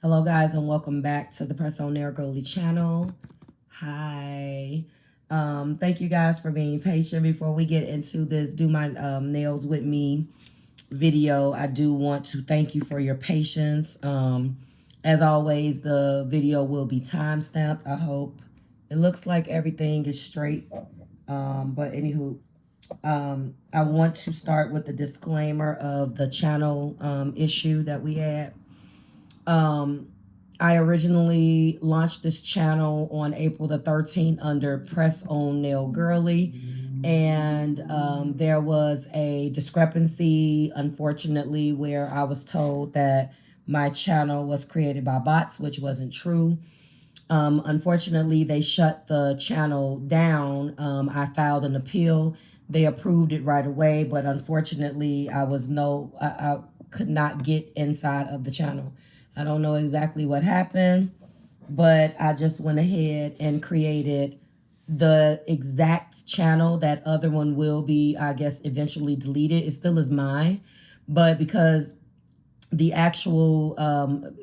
Hello guys and welcome back to the PressOnNails Girlie channel. Hi. Thank you guys for being patient. Before we get into this do my nails with me video, I do want to thank you for your patience. As always, the video will be time stamped. I hope it looks like everything is straight. But anywho, I want to start with the disclaimer of the channel issue that we had. I originally launched this channel on April the 13th under PressOnNails Girlie, and there was a discrepancy, unfortunately, where I was told that my channel was created by bots, which wasn't true. Unfortunately, they shut the channel down. I filed an appeal. They approved it right away, but unfortunately, I could not get inside of the channel. I don't know exactly what happened, but I just went ahead and created the exact channel. That other one will be, I guess, eventually deleted. It still is mine, but because the actual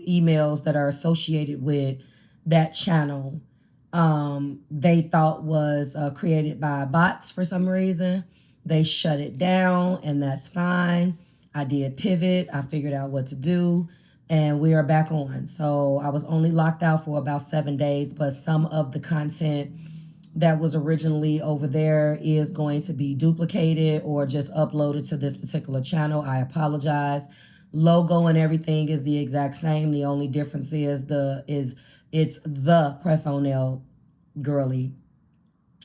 emails that are associated with that channel, they thought was created by bots for some reason, they shut it down, and that's fine. I did pivot. I figured out what to do, and we are back on. So I was only locked out for about 7 days, but some of the content that was originally over there is going to be duplicated or just uploaded to this particular channel. I apologize. Logo and everything is the exact same. The only difference is it's the PressOnNails Girlie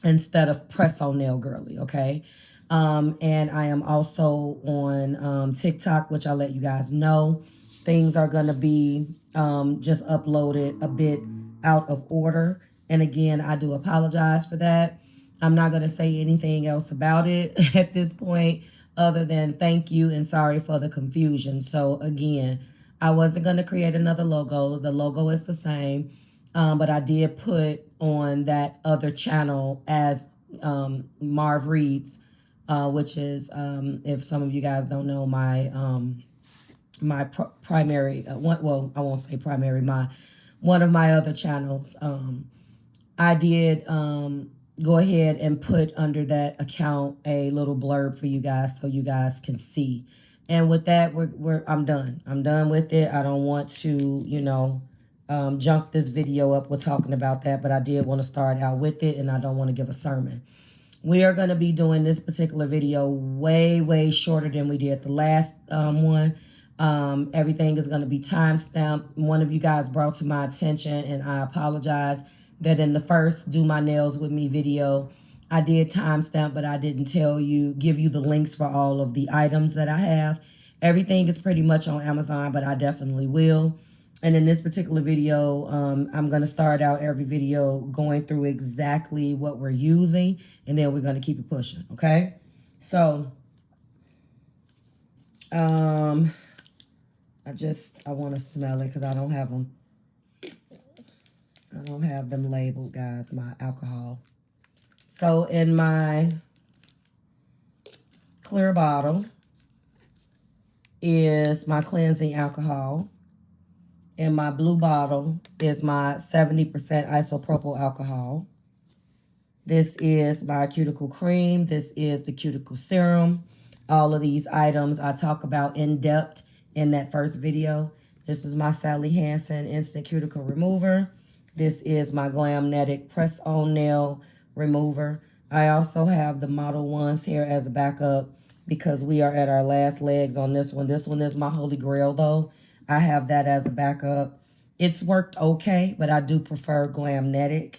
instead of PressOnNails Girlie, okay? And I am also on TikTok, which I'll let you guys know. Things are going to be just uploaded a bit out of order. And again, I do apologize for that. I'm not going to say anything else about it at this point other than thank you and sorry for the confusion. So again, I wasn't going to create another logo. The logo is the same, but I did put on that other channel as Marv Reads, which is, if some of you guys don't know, my primary, well, I won't say primary, one of my other channels. I did go ahead and put under that account a little blurb for you guys so you guys can see. And with that, I'm done. I'm done with it. I don't want to, junk this video up with talking about that, but I did want to start out with it, and I don't want to give a sermon. We are going to be doing this particular video way, way shorter than we did the last one. Everything is going to be time-stamped. One of you guys brought to my attention, and I apologize, that in the first Do My Nails With Me video, I did timestamp, but I didn't give you the links for all of the items that I have. Everything is pretty much on Amazon, but I definitely will. And in this particular video, I'm going to start out every video going through exactly what we're using, and then we're going to keep it pushing, okay? So, I want to smell it because I don't have them. I don't have them labeled, guys, my alcohol. So in my clear bottle is my cleansing alcohol. In my blue bottle is my 70% isopropyl alcohol. This is my cuticle cream. This is the cuticle serum. All of these items I talk about in depth in that first video. This is my Sally Hansen Instant Cuticle Remover. This is my Glamnetic Press-On-Nail Remover. I also have the Model Ones here as a backup because we are at our last legs on this one. This one is my Holy Grail, though. I have that as a backup. It's worked okay, but I do prefer Glamnetic.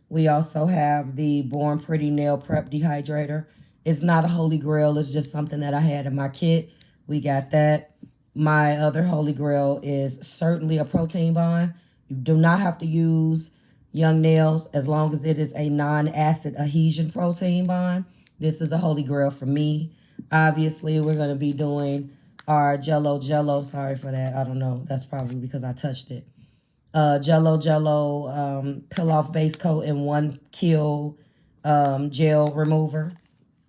We also have the Born Pretty Nail Prep Dehydrator. It's not a Holy Grail. It's just something that I had in my kit. We got that. My other Holy Grail is certainly a protein bond. You do not have to use Young Nails as long as it is a non-acid adhesion protein bond. This is a Holy Grail for me. Obviously, we're going to be doing our Jello Jello. Sorry for that. I don't know. That's probably because I touched it. Jello Jello peel-off base coat and 1 kill gel remover.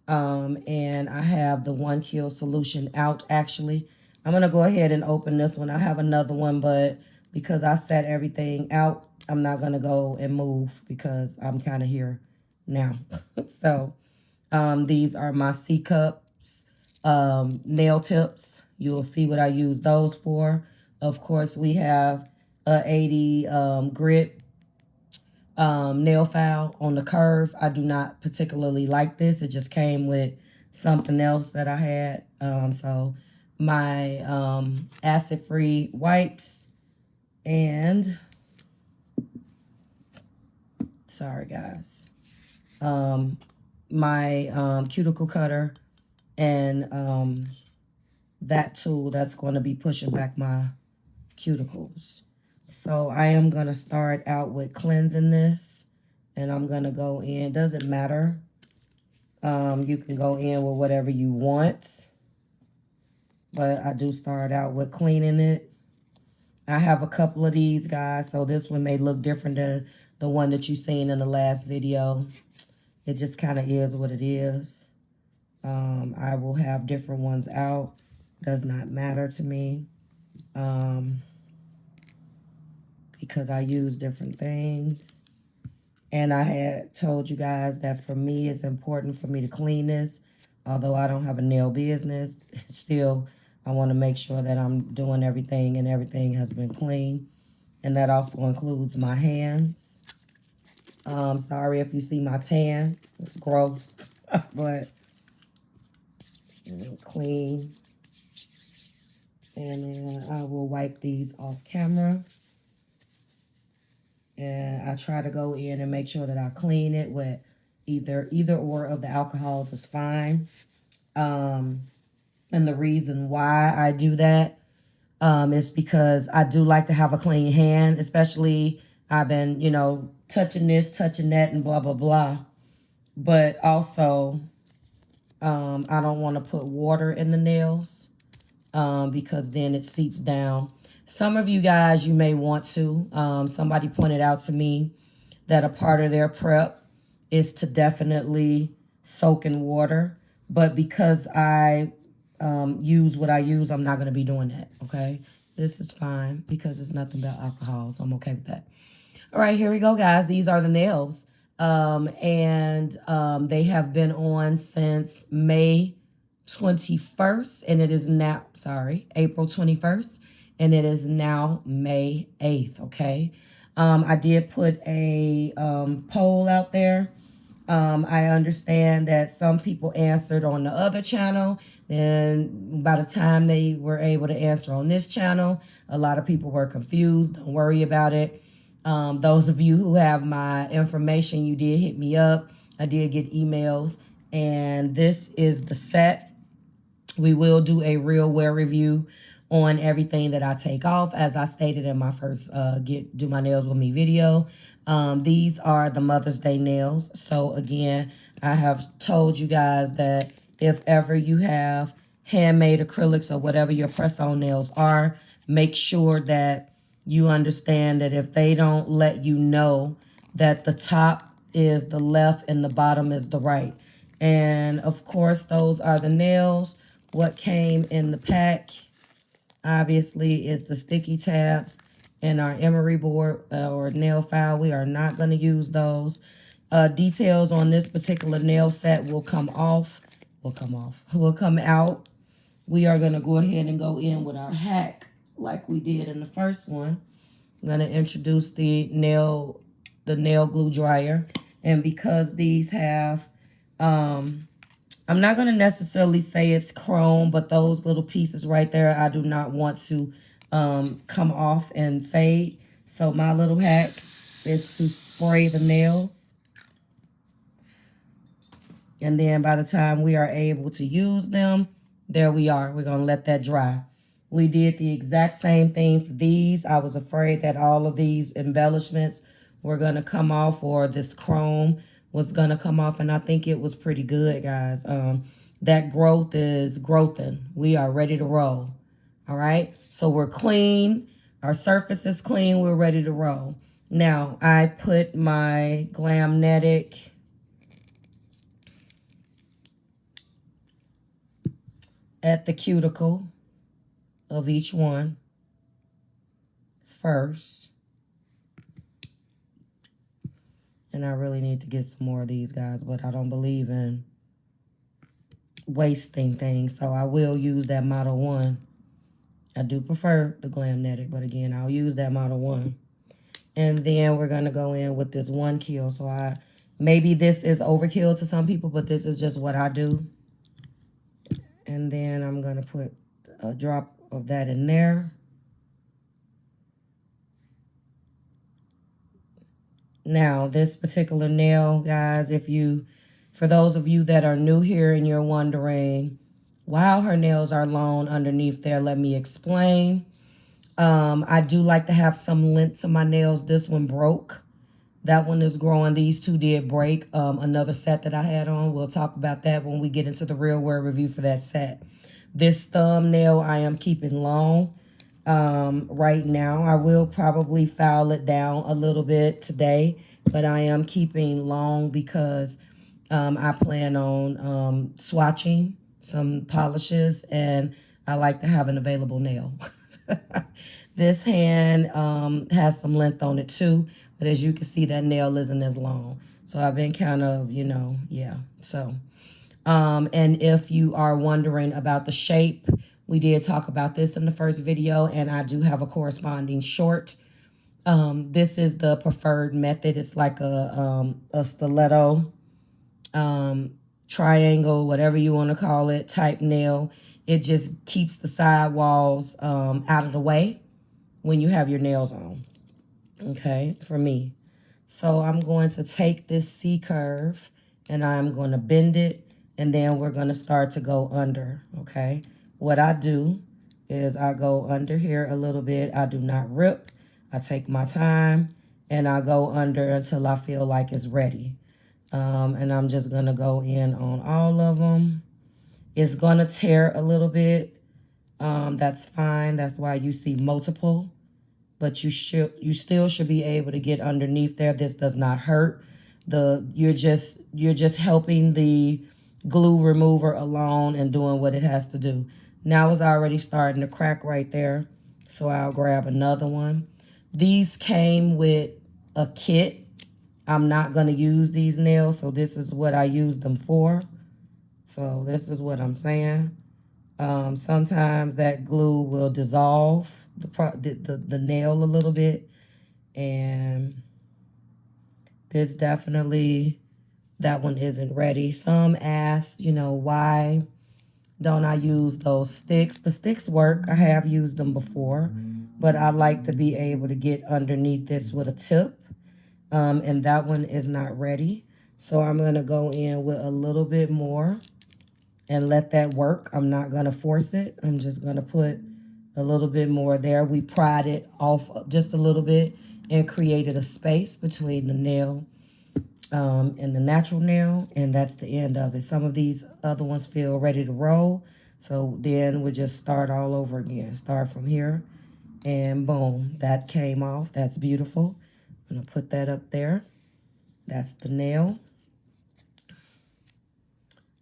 And I have the 1 kill solution out, actually. I'm going to go ahead and open this one. I have another one, but because I set everything out, I'm not going to go and move because I'm kind of here now. So these are my C cups, nail tips. You'll see what I use those for. Of course, we have a 80 grit nail file on the curve. I do not particularly like this. It just came with something else that I had. So my acid-free wipes and, sorry guys, my cuticle cutter and that tool that's going to be pushing back my cuticles. So I am going to start out with cleansing this, and I'm going to go in. Doesn't matter. You can go in with whatever you want, but I do start out with cleaning it. I have a couple of these, guys, so this one may look different than the one that you seen in the last video. It just kind of is what it is. I will have different ones out. Does not matter to me. Because I use different things. And I had told you guys that for me, it's important for me to clean this. Although I don't have a nail business, still, I want to make sure that I'm doing everything and everything has been clean. And that also includes my hands. Sorry if you see my tan. It's gross, but clean. And then I will wipe these off camera. And I try to go in and make sure that I clean it with either or of the alcohols is fine. And the reason why I do that is because I do like to have a clean hand, especially I've been, you know, touching this, touching that, and blah, blah, blah. But also, I don't want to put water in the nails because then it seeps down. Some of you guys, you may want to. Somebody pointed out to me that a part of their prep is to definitely soak in water. But because I use what I use, I'm not going to be doing that, okay? This is fine because it's nothing but alcohol, so I'm okay with that. All right, here we go, guys. These are the nails. They have been on since May 21st, and it is now, April 21st, and it is now May 8th, okay? I did put a poll out there. I understand that some people answered on the other channel, and by the time they were able to answer on this channel, a lot of people were confused. Don't worry about it. Those of you who have my information, you did hit me up. I did get emails, and this is the set. We will do a real wear review on everything that I take off, as I stated in my first Do My Nails With Me video. These are the Mother's Day nails. So again, I have told you guys that if ever you have handmade acrylics or whatever your press-on nails are, make sure that you understand that if they don't let you know that the top is the left and the bottom is the right. And of course, those are the nails. What came in the pack, obviously, is the sticky tabs and our emery board or nail file. We are not going to use those. Details on this particular nail set will come off. Will come out. We are going to go ahead and go in with our hack like we did in the first one. I'm going to introduce the nail glue dryer. And because these have, I'm not going to necessarily say it's chrome, but those little pieces right there, I do not want to come off and fade. So my little hack is to spray the nails. And then by the time we are able to use them, there we are. We're going to let that dry. We did the exact same thing for these. I was afraid that all of these embellishments were going to come off, or this chrome was going to come off, and I think it was pretty good, guys. That growth is growthing. We are ready to roll. All right? So we're clean. Our surface is clean. We're ready to roll. Now, I put my Glamnetic at the cuticle. of each one first. And I really need to get some more of these, guys, but I don't believe in wasting things, so I will use that Model 1. I do prefer the Glamnetic, but again, I'll use that Model 1. And then we're going to go in with this 1 kill. So maybe this is overkill to some people, but this is just what I do. And then I'm going to put a drop of that in there. Now, this particular nail, guys, for those of you that are new here and you're wondering, why her nails are long underneath there, let me explain. I do like to have some length to my nails. This one broke. That one is growing. These two did break. Another set that I had on. We'll talk about that when we get into the real world review for that set. This thumbnail I am keeping long right now. I will probably file it down a little bit today, but I am keeping long because I plan on swatching some polishes, and I like to have an available nail. This hand has some length on it too, but as you can see, that nail isn't as long. So I've been kind of, yeah. So, and if you are wondering about the shape, we did talk about this in the first video, and I do have a corresponding short. This is the preferred method. It's like a stiletto, triangle, whatever you want to call it, type nail. It just keeps the side walls out of the way when you have your nails on, okay, for me. So I'm going to take this C-curve and I'm going to bend it, and then we're going to start to go under, okay? What I do is I go under here a little bit. I do not rip. I take my time and I go under until I feel like it's ready. And I'm just going to go in on all of them. It's going to tear a little bit. That's fine. That's why you see multiple. But you still should be able to get underneath there. This does not hurt. You're just helping the glue remover along and doing what it has to do. Now it's already starting to crack right there, so I'll grab another one. These came with a kit. I'm not going to use these nails, so this is what I use them for. So this is what I'm saying. Sometimes that glue will dissolve the nail a little bit, and this definitely, that one isn't ready. Some ask, why don't I use those sticks? The sticks work. I have used them before, but I like to be able to get underneath this with a tip, and that one is not ready. So I'm going to go in with a little bit more and let that work. I'm not going to force it. I'm just going to put a little bit more there. We pried it off just a little bit and created a space between the nail and the natural nail, and that's the end of it. Some of these other ones feel ready to roll, so then we just start all over again. Start from here, and boom, that came off. That's beautiful. I'm going to put that up there. That's the nail.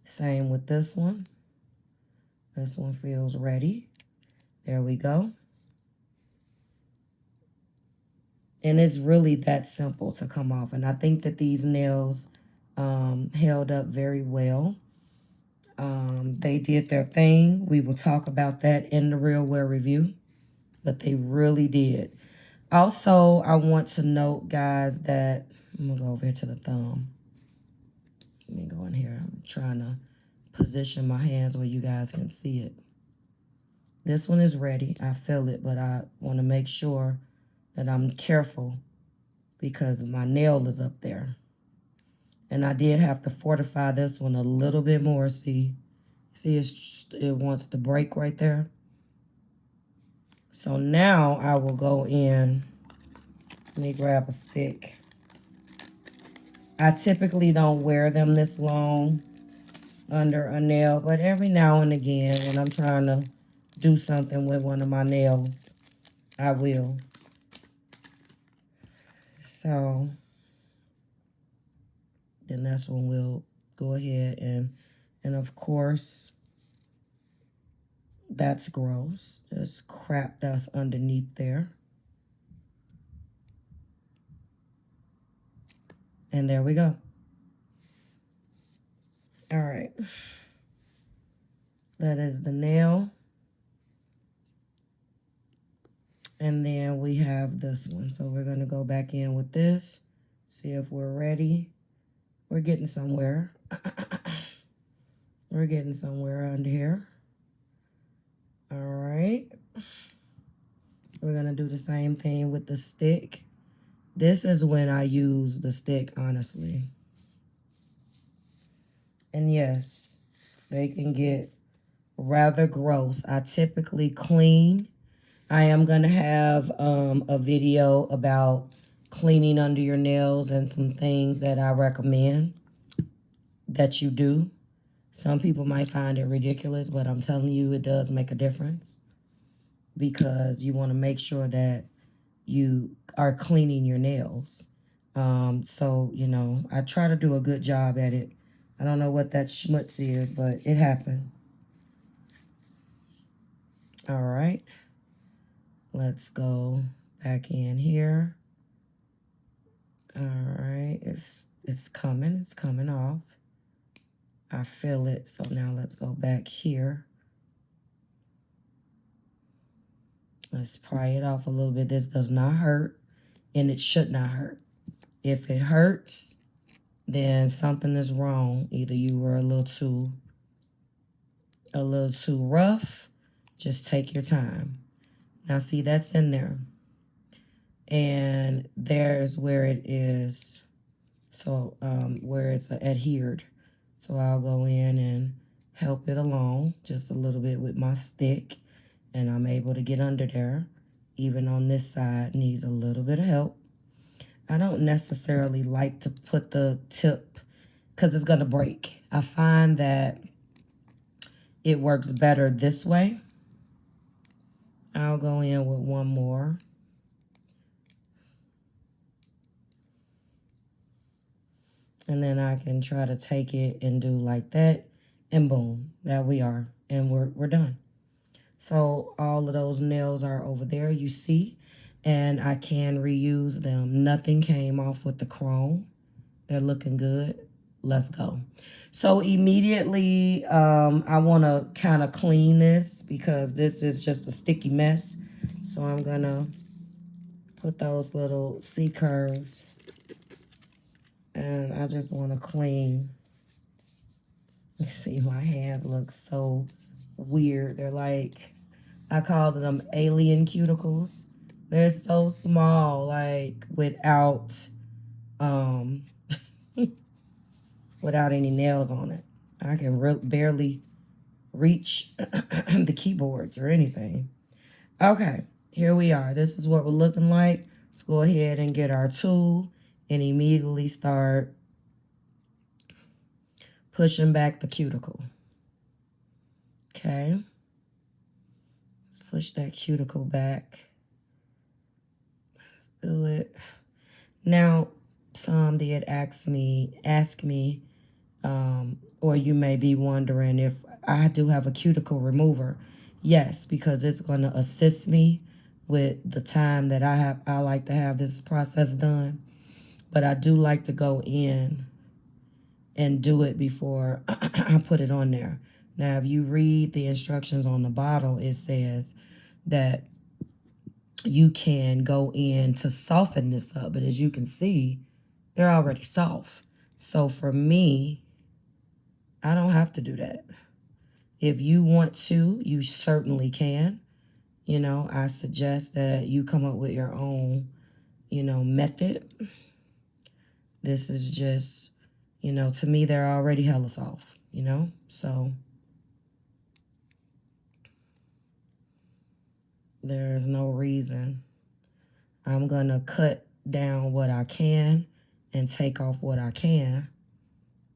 Same with this one. This one feels ready. There we go. And it's really that simple to come off. And I think that these nails held up very well. They did their thing. We will talk about that in the real wear review. But they really did. Also, I want to note, guys, that I'm going to go over here to the thumb. Let me go in here. I'm trying to position my hands where you guys can see it. This one is ready. I feel it, but I want to make sure that I'm careful because my nail is up there. And I did have to fortify this one a little bit more. See it wants to break right there. So now I will go in. Let me grab a stick. I typically don't wear them this long under a nail, but every now and again when I'm trying to do something with one of my nails, I will. So then that's when we'll go ahead and of course That's gross. Just crap that's underneath there. And there we go. All right. That is the nail. And then we have this one. So we're going to go back in with this. See if we're ready. We're getting somewhere. We're getting somewhere under here. All right. We're going to do the same thing with the stick. This is when I use the stick, honestly. And yes, they can get rather gross. I typically clean. I am going to have a video about cleaning under your nails and some things that I recommend that you do. Some people might find it ridiculous, but I'm telling you it does make a difference because you want to make sure that you are cleaning your nails. So, you know, I try to do a good job at it. I don't know what that schmutz is, but it happens. All right. Let's go back in here. All right. It's coming off. I feel it. So now let's go back here. Let's pry it off a little bit. This does not hurt, and it should not hurt. If it hurts, then something is wrong. Either you were a little too rough. Just take your time. Now see, that's in there. And there's where it is. So where it's adhered. So I'll go in and help it along just a little bit with my stick. And I'm able to get under there. Even on this side, needs a little bit of help. I don't necessarily like to put the tip because it's going to break. I find that it works better this way. I'll go in with one more. And then I can try to take it and do like that. And boom, there we are. And we're done. So all of those nails are over there, you see. And I can reuse them. Nothing came off with the chrome. They're looking good. Let's go. So immediately, I want to kind of clean this because this is just a sticky mess. So I'm going to put those little C curves. And I just want to clean. You see, my hands look so weird. They're like, I call them alien cuticles. They're so small, like without without any nails on it. I can barely reach the keyboards or anything. Okay, here we are. This is what we're looking like. Let's go ahead and get our tool and immediately start pushing back the cuticle. Okay. Let's push that cuticle back. Let's do it. Now, some did ask me, or you may be wondering if I do have a cuticle remover. Yes, because it's going to assist me with the time that I like to have this process done. But I do like to go in and do it before I put it on there. Now, if you read the instructions on the bottle, it says that you can go in to soften this up. But as you can see, they're already soft. So for me, I don't have to do that. If you want to, you certainly can. You know, I suggest that you come up with your own, you know, method. This is just, you know, to me, they're already hella soft, you know? So there's no reason. I'm going to cut down what I can and take off what I can.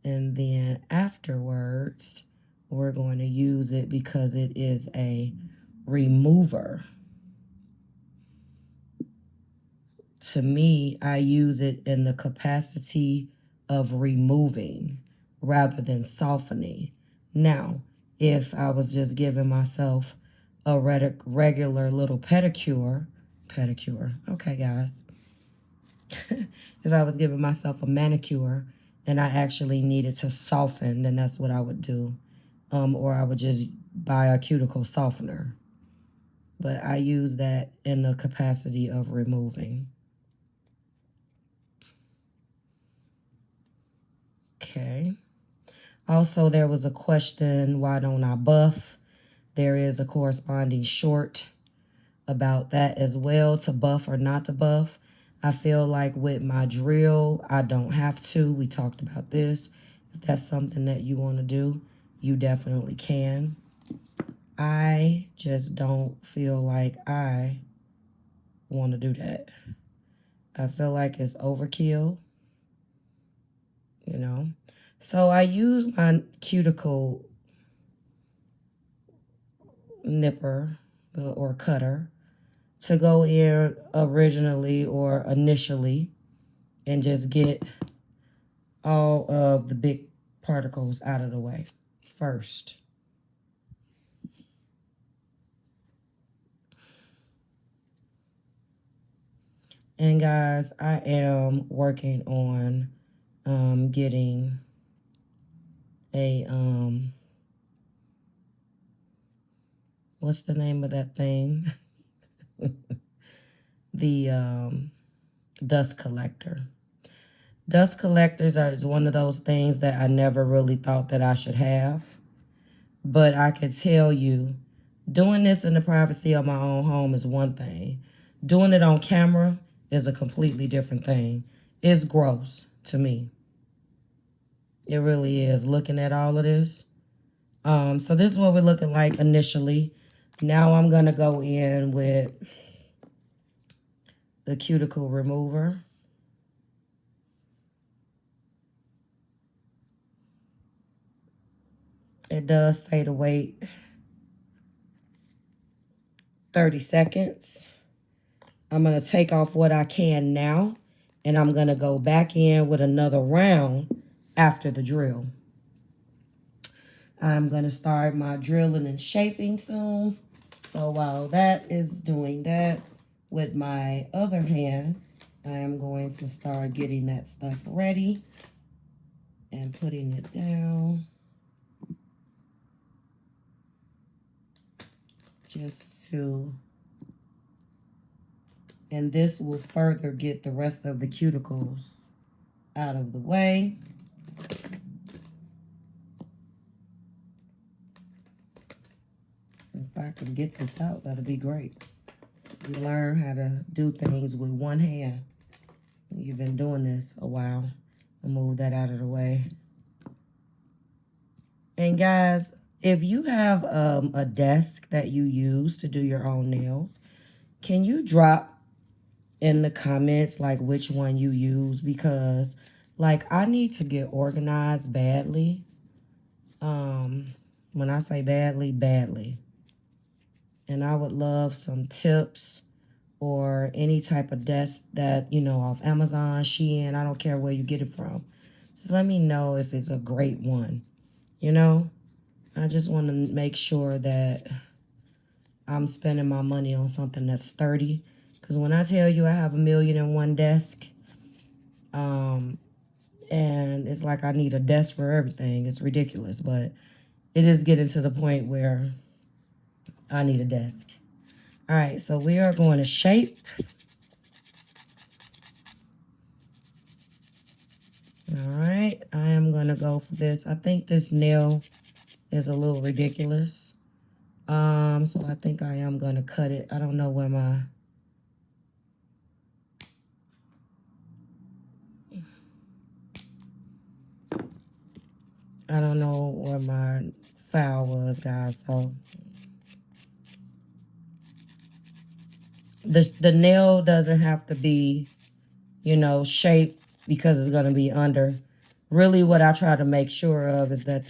And then afterwards, we're going to use it because it is a remover. To me, I use it in the capacity of removing rather than softening. Now, if I was just giving myself a regular little pedicure. Okay, guys. If I was giving myself a manicure and I actually needed to soften, then that's what I would do. Or I would just buy a cuticle softener. But I use that in the capacity of removing. Okay. Also, there was a question, why don't I buff? There is a corresponding short about that as well, to buff or not to buff. I feel like with my drill, I don't have to. We talked about this. If that's something that you want to do, you definitely can. I just don't feel like I want to do that. I feel like it's overkill, you know. So I use my cuticle nipper or cutter to go in originally or initially and just get all of the big particles out of the way first. And guys, I am working on getting a what's the name of that thing? The dust collector. Dust collectors is one of those things that I never really thought that I should have. But I can tell you, doing this in the privacy of my own home is one thing. Doing it on camera is a completely different thing. It's gross to me. It really is, looking at all of this. So this is what we're looking like initially. Now I'm going to go in with the cuticle remover. It does say to wait 30 seconds. I'm going to take off what I can now, and I'm going to go back in with another round after the drill. I'm going to start my drilling and shaping soon. So while that is doing that, with my other hand, I am going to start getting that stuff ready and putting it down. Just to, and this will further get the rest of the cuticles out of the way. If I can get this out, that'll be great. You learn how to do things with one hand. You've been doing this a while. I'll move that out of the way. And guys, if you have a desk that you use to do your own nails, can you drop in the comments like which one you use? Because like I need to get organized badly. When I say badly, badly. And I would love some tips or any type of desk that, you know, off Amazon, Shein, I don't care where you get it from. Just let me know if it's a great one, you know? I just want to make sure that I'm spending my money on something that's sturdy. Because when I tell you I have 1,000,001 desk, and it's like I need a desk for everything. It's ridiculous, but it is getting to the point where I need a desk. All right, so we are going to shape. All right, I am going to go for this. I think this nail is a little ridiculous. So I think I am going to cut it. I don't know where my... I don't know where my file was, guys. So the nail doesn't have to be, you know, shaped because it's going to be under. Really what I try to make sure of is that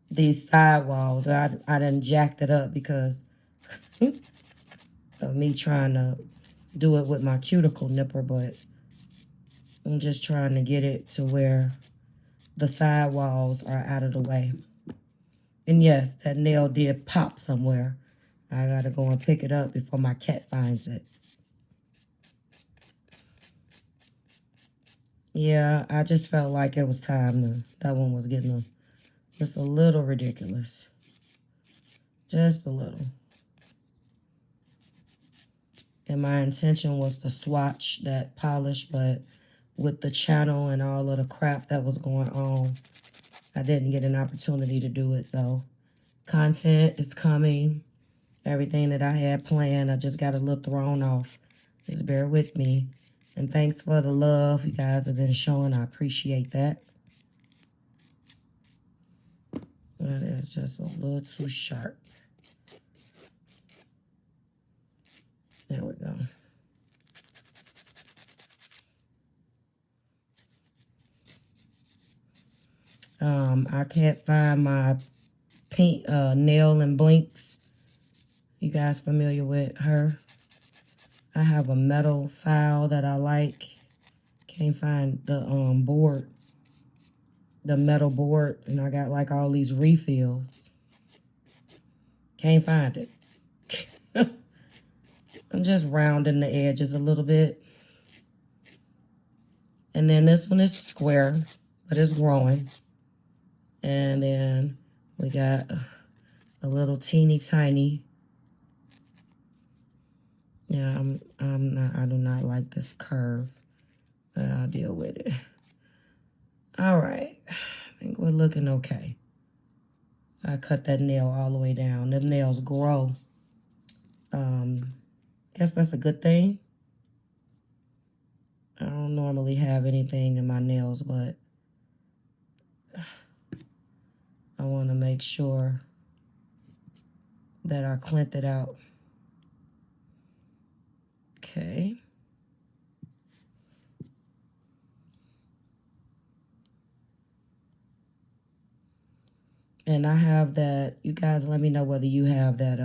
these sidewalls, I done jacked it up because of me trying to do it with my cuticle nipper, but I'm just trying to get it to where the sidewalls are out of the way. And yes, that nail did pop somewhere. I gotta go and pick it up before my cat finds it. Yeah, I just felt like it was time to, that one was getting just a little ridiculous. Just a little. And my intention was to swatch that polish, but with the channel and all of the crap that was going on, I didn't get an opportunity to do it though. Content is coming. Everything that I had planned, I just got a little thrown off. Just bear with me. And thanks for the love you guys have been showing. I appreciate that. That is just a little too sharp. There we go. I can't find my pink nail and blinks. You guys familiar with her? I have a metal file that I like. Can't find the board, the metal board, and I got like all these refills. Can't find it. I'm just rounding the edges a little bit. And then this one is square, but it's growing. And then we got a little teeny tiny. Yeah, I do not like this curve, but I'll deal with it. All right, I think we're looking okay. I cut that nail all the way down. Them nails grow. Guess that's a good thing. I don't normally have anything in my nails, but I want to make sure that I cleaned it out. Okay. And I have that, you guys let me know whether you have that,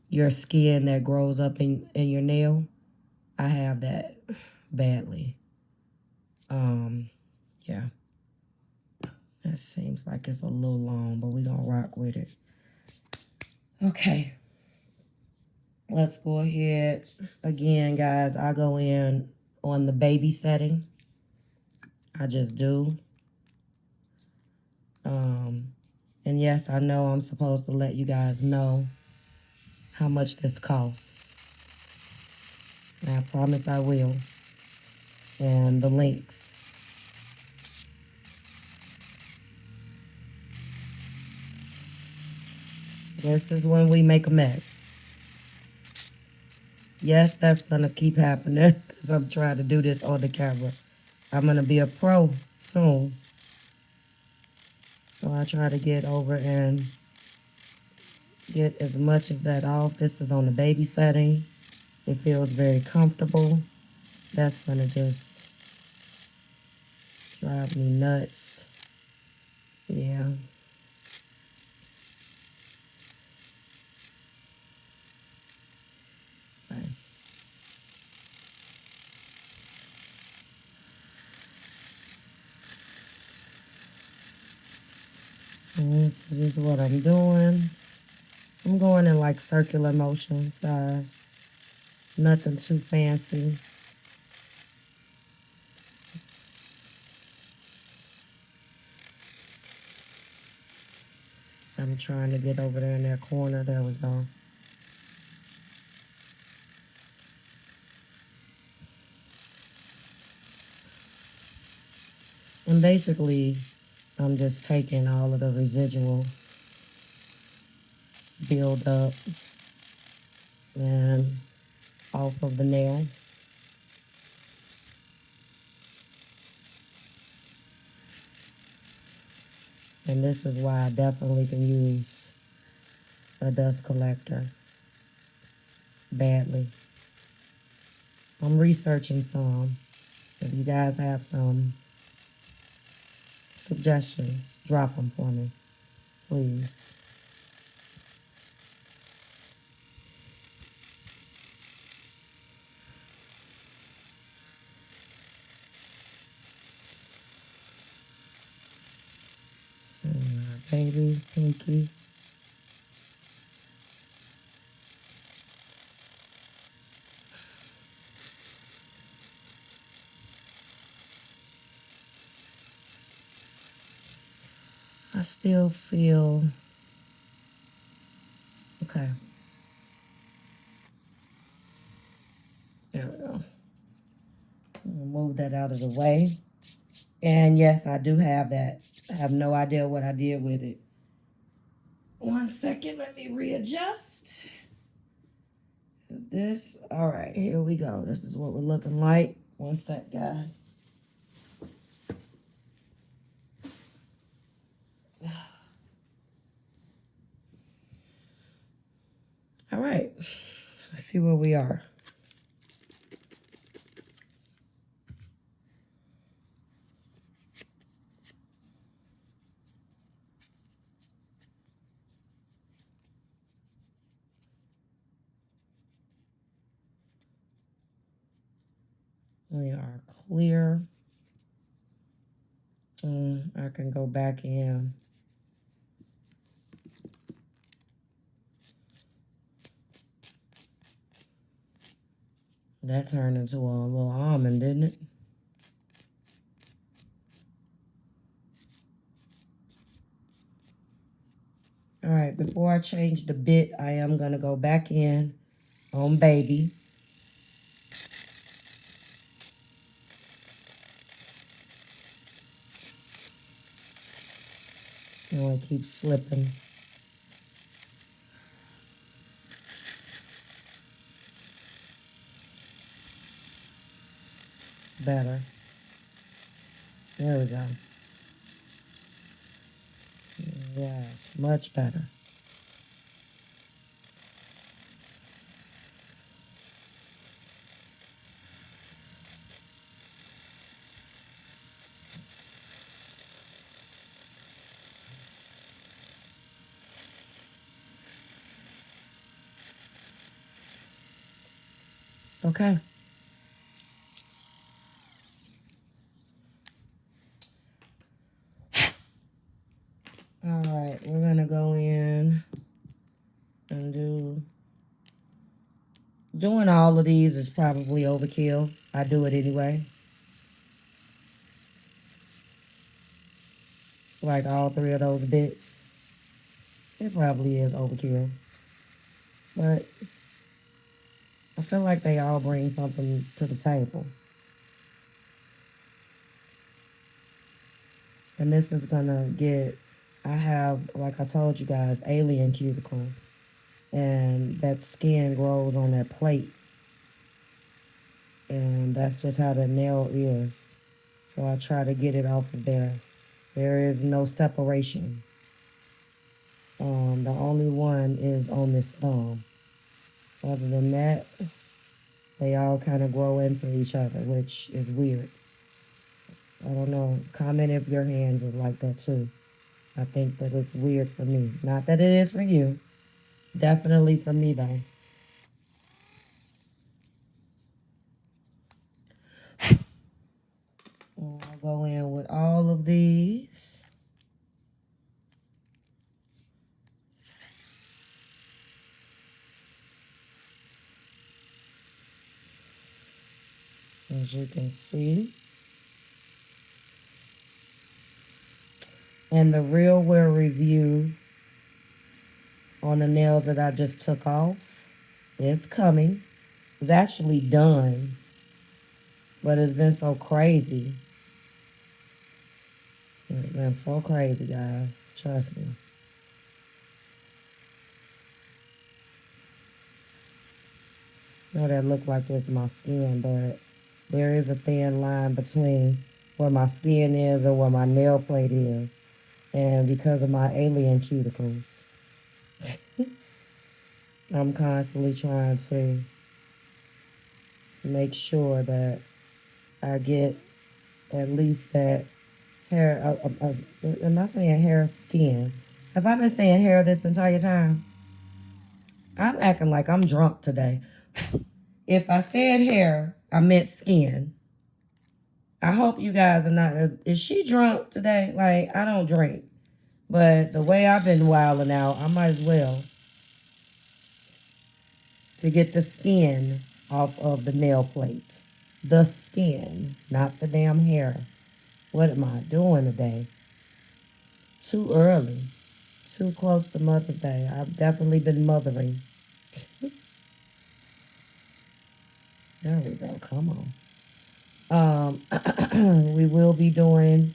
your skin that grows up in your nail. I have that badly. Yeah. That seems like it's a little long, but we're gonna rock with it. Okay. Let's go ahead. Again, guys, I go in on the baby setting. I just do. And yes, I know I'm supposed to let you guys know how much this costs. And I promise I will. And the links. This is when we make a mess. Yes, that's going to keep happening because I'm trying to do this on the camera. I'm going to be a pro soon. So I try to get over and get as much as that off. This is on the baby setting. It feels very comfortable. That's going to just drive me nuts. Yeah. Okay. And this is just what I'm doing. I'm going in like circular motions, guys. Nothing too fancy. I'm trying to get over there in that corner. There we go. And basically, I'm just taking all of the residual build up and off of the nail. And this is why I definitely can use a dust collector badly. I'm researching some. If you guys have some suggestions, drop them for me, please. baby, pinky. I still feel, okay. There we go. Move that out of the way. And yes, I do have that. I have no idea what I did with it. 1 second, let me readjust. Is this, all right, here we go. This is what we're looking like. 1 sec, guys. All right, let's see where we are. We are clear. I can go back in. That turned into a little almond, didn't it? All right, before I change the bit, I am going to go back in on baby. Oh, it keeps slipping. Better. There we go. Yes, much better. Okay. All right, we're going to go in and doing all of these is probably overkill. I do it anyway. Like all 3 of those bits. It probably is overkill. But I feel like they all bring something to the table. And this is gonna get, I have, like I told you guys, alien cuticles. And that skin grows on that plate. And that's just how the nail is. So I try to get it off of there. There is no separation. The only one is on this thumb. Other than that, they all kind of grow into each other, which is weird. I don't know. Comment if your hands is like that too. I think that it's weird for me. Not that it is for you. Definitely for me though. I'll go in with all of these. As you can see. And the real wear review on the nails that I just took off is coming. It's actually done. But it's been so crazy. It's been so crazy, guys. Trust me. I know that look like it's my skin, but there is a thin line between where my skin is and where my nail plate is. And because of my alien cuticles, I'm constantly trying to make sure that I get at least that hair. Am I saying hair, skin? Have I been saying hair this entire time? I'm acting like I'm drunk today. If I said hair, I meant skin. I hope you guys are not. Is she drunk today? Like, I don't drink. But the way I've been wilding out, I might as well to get the skin off of the nail plate. The skin, not the damn hair. What am I doing today? Too early. Too close to Mother's Day. I've definitely been mothering. There we go. Come on. We will be doing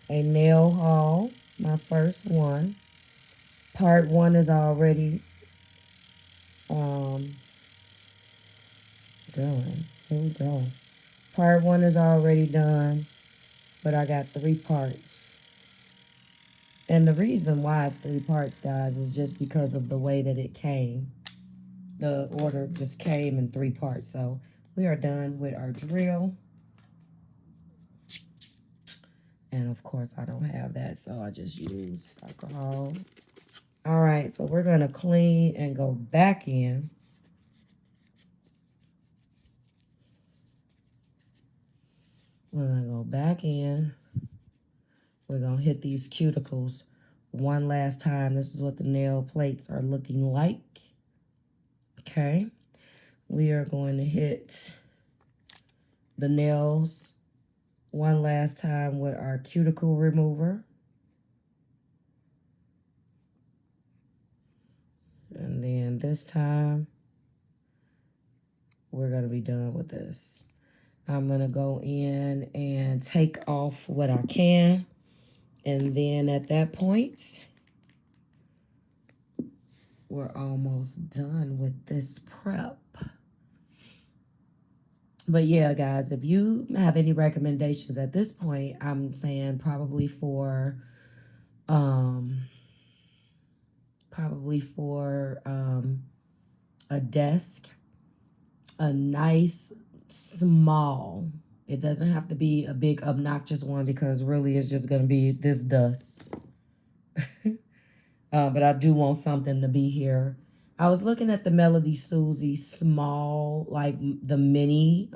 a nail haul. My first one. Part 1 is already done. Here we go. Part 1 is already done, but I got 3 parts. And the reason why it's 3 parts, guys, is just because of the way that it came. The order just came in 3 parts. So we are done with our drill. And of course, I don't have that, so I just use alcohol. All right, so we're going to clean and go back in. We're going to go back in. We're going to hit these cuticles one last time. This is what the nail plates are looking like. Okay. We are going to hit the nails one last time with our cuticle remover. And then this time, we're going to be done with this. I'm going to go in and take off what I can. And then at that point, we're almost done with this prep. But yeah, guys, if you have any recommendations at this point, I'm saying probably for a desk, a nice small. It doesn't have to be a big obnoxious one because really it's just going to be this dust. But I do want something to be here. I was looking at the MelodySusie small, like the mini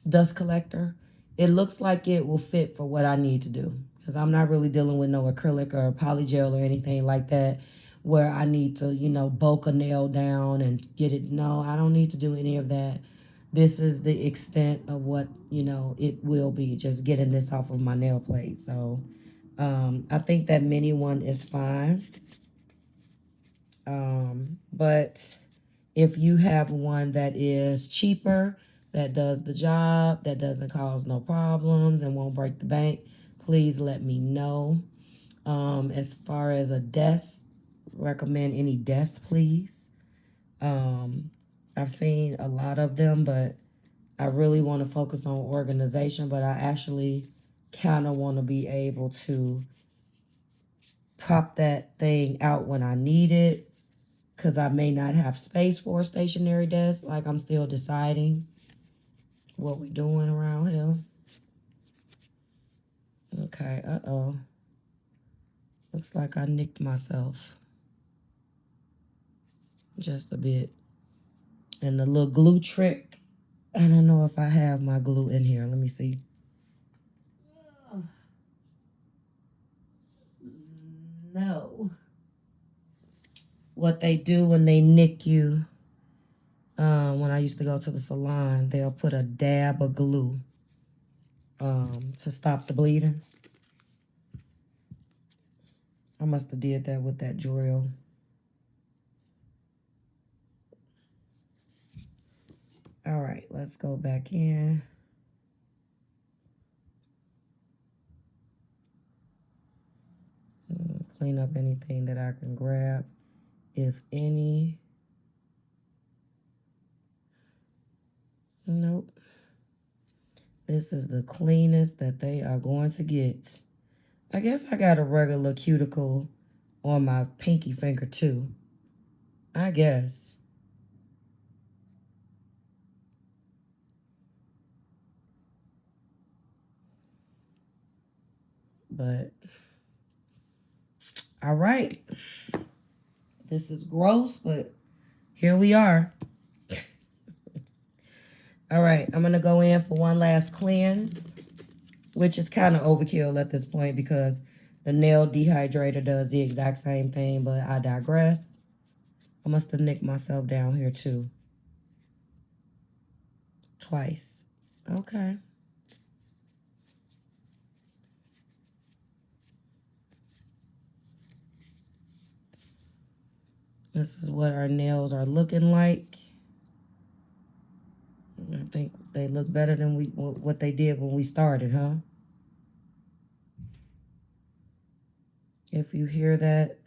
dust collector. It looks like it will fit for what I need to do. Because I'm not really dealing with no acrylic or polygel or anything like that where I need to, you know, bulk a nail down and get it. No, I don't need to do any of that. This is the extent of what, you know, it will be. Just getting this off of my nail plate. So I think that mini one is fine. But if you have one that is cheaper, that does the job, that doesn't cause no problems and won't break the bank, please let me know. As far as a desk, recommend any desk, please. I've seen a lot of them, but I really want to focus on organization, but I actually kind of want to be able to prop that thing out when I need it, because I may not have space for a stationary desk. Like, I'm still deciding what we're doing around here. Okay, uh-oh. Looks like I nicked myself just a bit. And the little glue trick, I don't know if I have my glue in here. Let me see. No. What they do when they nick you, when I used to go to the salon, they'll put a dab of glue to stop the bleeding. I must have did that with that drill. All right, let's go back in. Clean up anything that I can grab, if any. Nope. This is the cleanest that they are going to get. I guess I got a regular cuticle on my pinky finger too. I guess. But, all right. This is gross, but here we are. All right, I'm going to go in for one last cleanse, which is kind of overkill at this point because The nail dehydrator does the exact same thing, but I digress. I must have nicked myself down here too. Twice. Okay. This is what our nails are looking like. I think they look better than what they did when we started, huh? If you hear that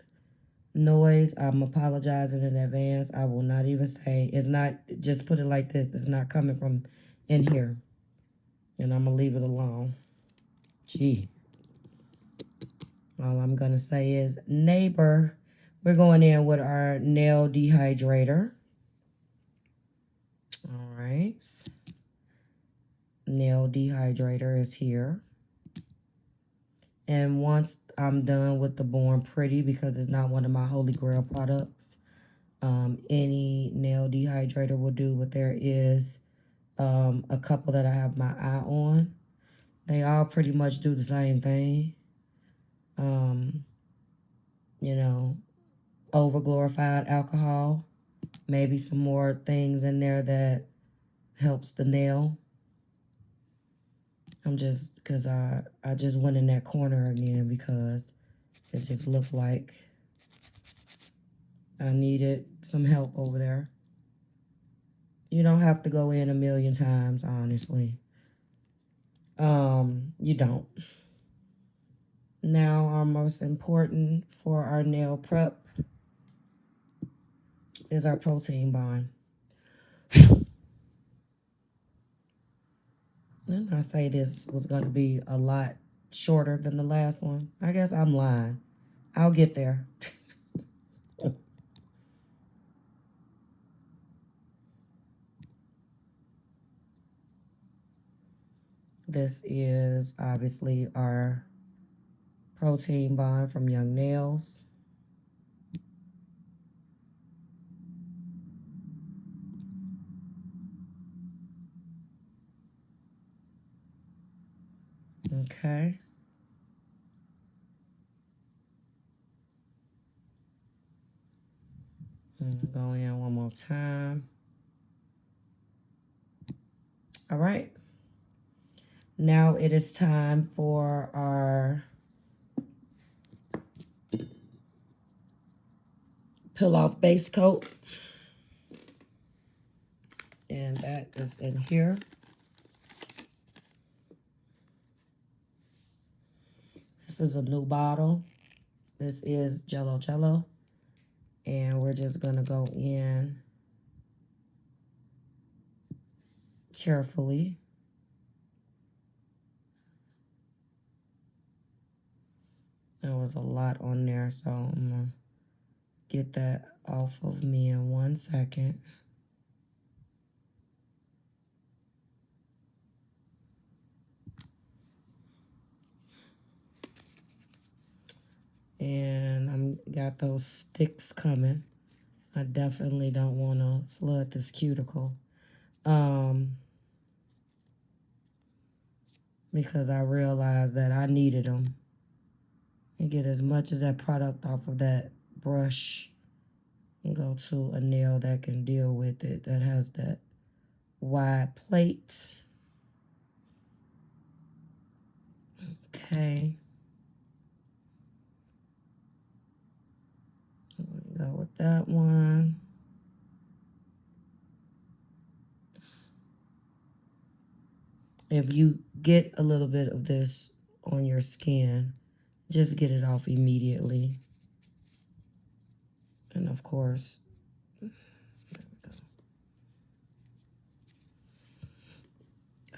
noise, I'm apologizing in advance. I will not even say, it's not, just put it like this, it's not coming from in here. And I'm going to leave it alone. Gee. All I'm going to say is, neighbor, we're going in with our nail dehydrator. All right. Nail dehydrator is here. And once I'm done with the Born Pretty, because it's not one of my holy grail products, any nail dehydrator will do, but there is a couple that I have my eye on. They all pretty much do the same thing. You know, over glorified alcohol, maybe some more things in there that helps the nail. I'm just, because I just went in that corner again because it just looked like I needed some help over there. You don't have to go in a million times, honestly. You don't. Now, our most important for our nail prep is our protein bond. Didn't I say this was going to be a lot shorter than the last one? I guess I'm lying. I'll get there. This is obviously our protein bond from Young Nails. Okay. And go in one more time. All right. Now it is time for our peel off base coat. And that is in here. This is a new bottle. This is Jello Jello. And we're just going to go in carefully. There was a lot on there, so I'm going to get that off of me in 1 second. And I'm got those sticks coming. I definitely don't want to flood this cuticle. Because I realized that I needed them. And get as much as that product off of that brush and go to a nail that can deal with it, that has that wide plate. Okay. Go with that one. If you get a little bit of this on your skin, just get it off immediately. And of course,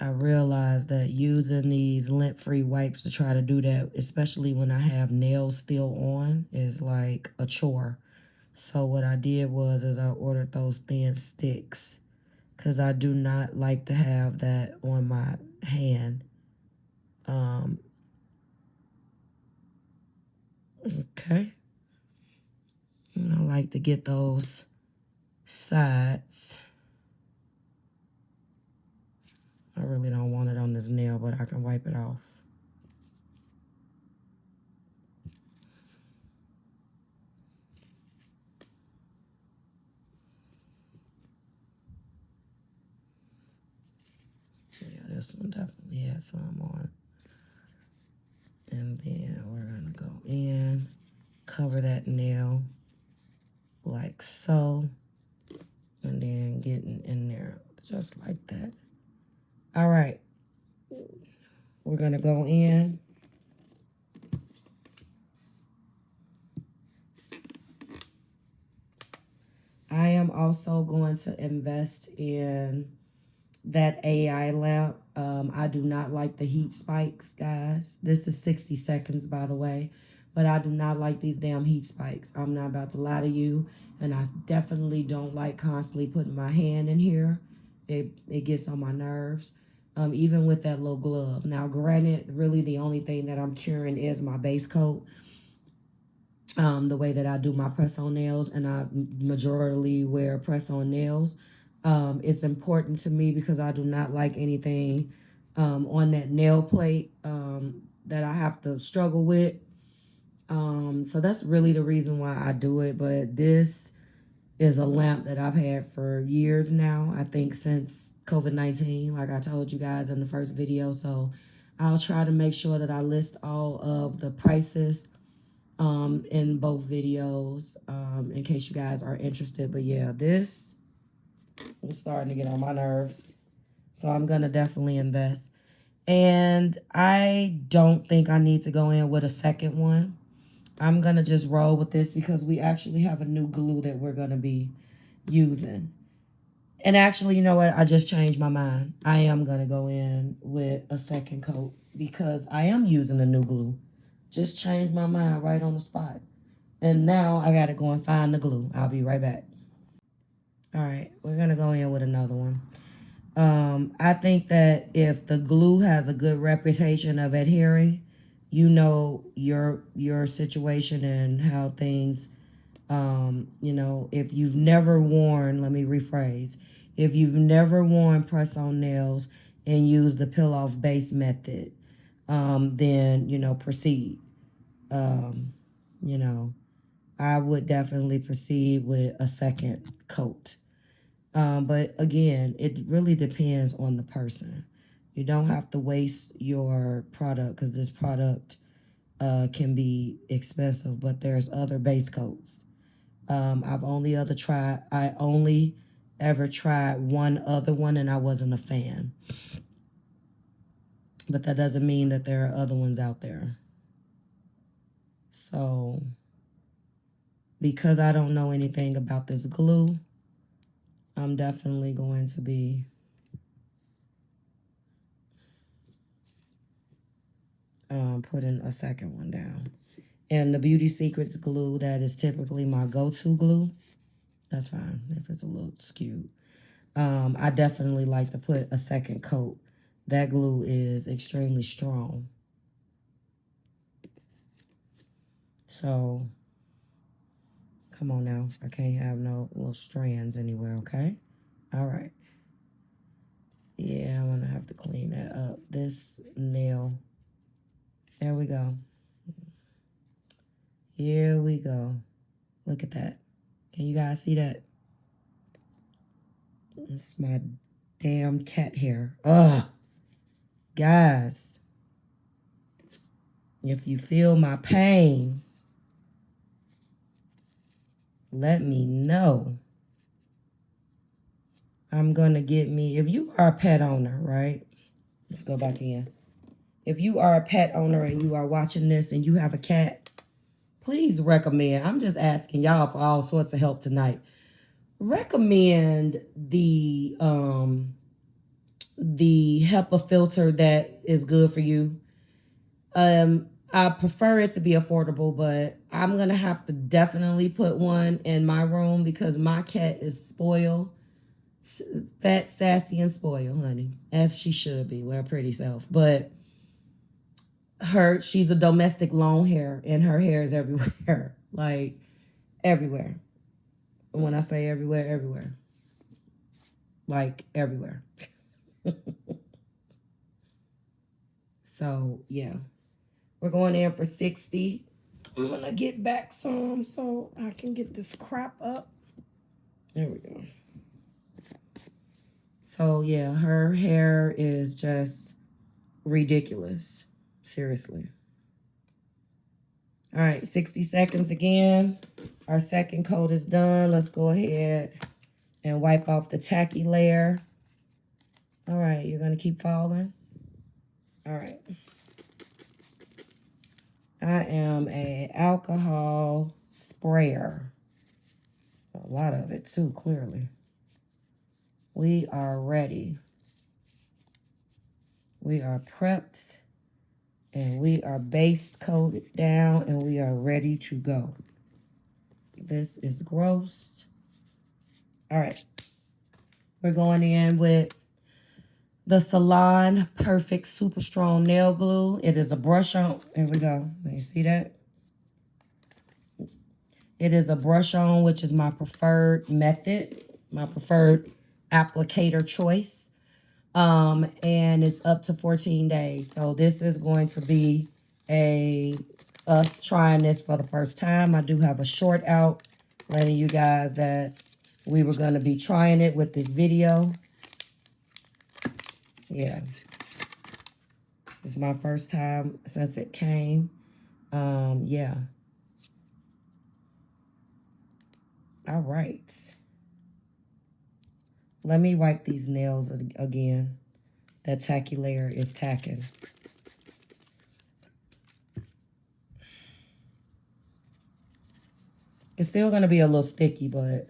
I realized that using these lint-free wipes to try to do that, especially when I have nails still on, is like a chore. So what I did was I ordered those thin sticks because I do not like to have that on my hand. Okay. And I like to get those sides. I really don't want it on this nail, but I can wipe it off. this one definitely has some on. And then we're gonna go in, cover that nail like so, and then getting in there just like that. All right, we're gonna go in. I am also going to invest in that AI lamp. I do not like the heat spikes, guys. This is 60 seconds, by the way. But I do not like these damn heat spikes. I'm not about to lie to you. And I definitely don't like constantly putting my hand in here. It gets on my nerves. Even with that little glove. Now, granted, really the only thing that I'm curing is my base coat. The way that I do my press-on nails, and I majorly wear press-on nails. It's important to me because I do not like anything on that nail plate that I have to struggle with. So that's really the reason why I do it. But this is a lamp that I've had for years now. I think since COVID-19, like I told you guys in the first video. So I'll try to make sure that I list all of the prices in both videos in case you guys are interested. But yeah, this is starting to get on my nerves. So I'm going to definitely invest. And I don't think I need to go in with a second one. I'm going to just roll with this because we actually have a new glue that we're going to be using. And actually, you know what? I just changed my mind. I am going to go in with a second coat because I am using the new glue. Just changed my mind right on the spot. And now I got to go and find the glue. I'll be right back. All right, we're going to go in with another one. I think that if the glue has a good reputation of adhering, you know your situation and how things, you know, if you've never worn, let me rephrase, if you've never worn press-on nails and used the peel-off base method, then, you know, proceed. You know, I would definitely proceed with a second coat. But again, it really depends on the person. You don't have to waste your product because this product can be expensive, but there's other base coats. I only ever tried one other one and I wasn't a fan. But that doesn't mean that there are other ones out there. So, because I don't know anything about this glue, I'm definitely going to be putting a second one down. And the Beauty Secrets glue that is typically my go-to glue, that's fine if it's a little skewed. I definitely like to put a second coat. That glue is extremely strong. So, come on now. I can't have no little strands anywhere, okay? All right. Yeah, I'm going to have to clean that up. This nail. There we go. Here we go. Look at that. Can you guys see that? It's my damn cat hair. Ugh. Guys, if you feel my pain, let me know. I'm going to get me, if you are a pet owner, right? Let's go back in. If you are a pet owner and you are watching this and you have a cat, please recommend. I'm just asking y'all for all sorts of help tonight. Recommend the HEPA filter that is good for you. I prefer it to be affordable, but I'm going to have to definitely put one in my room because my cat is spoiled. Fat, sassy, and spoiled, honey. As she should be with her pretty self. But she's a domestic long hair, and her hair is everywhere. Like, everywhere. When I say everywhere, everywhere. Like, everywhere. So, yeah. We're going in for 60. I'm going to get back some so I can get this crop up. There we go. So yeah, her hair is just ridiculous. Seriously. All right, 60 seconds again. Our second coat is done. Let's go ahead and wipe off the tacky layer. All right, you're going to keep following. All right. I am a alcohol sprayer. A lot of it too, clearly. We are ready. We are prepped. And we are base coated down. And we are ready to go. This is gross. All right. We're going in with the Salon Perfect Super Strong Nail Glue. It is a brush on. Here we go. You see that? It is a brush on, which is my preferred method, my preferred applicator choice. And it's up to 14 days. So this is going to be us trying this for the first time. I do have a short out letting you guys that we were going to be trying it with this video. Yeah. This is my first time since it came. Yeah. All right. Let me wipe these nails again. That tacky layer is tacking. It's still going to be a little sticky, but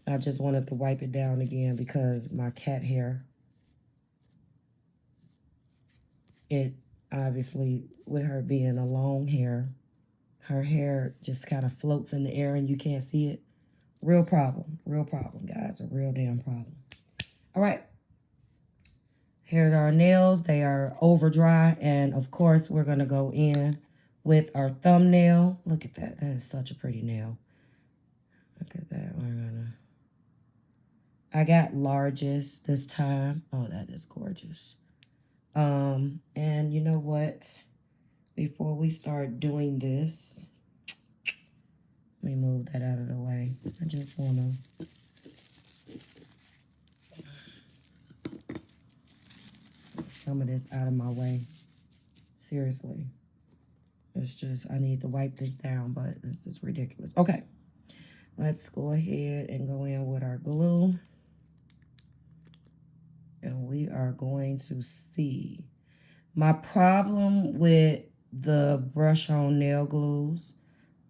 I just wanted to wipe it down again because my cat hair, it obviously, with her being a long hair, her hair just kind of floats in the air and you can't see it. Real problem, guys, a real damn problem. All right. Here are our nails. They are over dry. And of course, we're going to go in with our thumbnail. Look at that. That is such a pretty nail. Look at that. I got largest this time. Oh, that is gorgeous. And you know what? Before we start doing this, let me move that out of the way. I just want to get some of this out of my way. Seriously. It's just, I need to wipe this down, but this is ridiculous. Okay. Let's go ahead and go in with our glue. And we are going to see. My problem with the brush-on nail glues,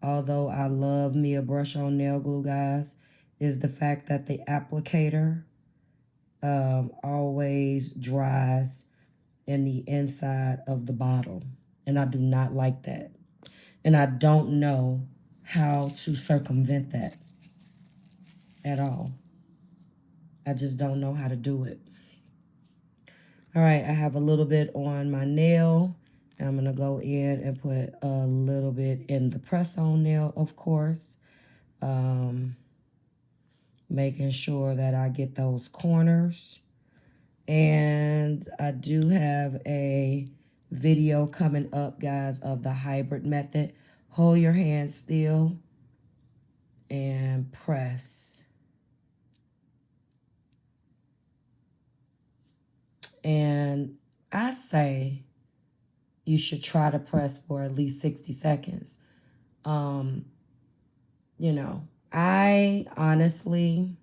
although I love me a brush-on nail glue, guys, is the fact that the applicator always dries in the inside of the bottle. And I do not like that. And I don't know how to circumvent that at all. I just don't know how to do it. All right, I have a little bit on my nail. I'm going to go in and put a little bit in the press-on nail, of course. Making sure that I get those corners. And I do have a video coming up, guys, of the hybrid method. Hold your hand still and press. And I say you should try to press for at least 60 seconds. You know, I honestly,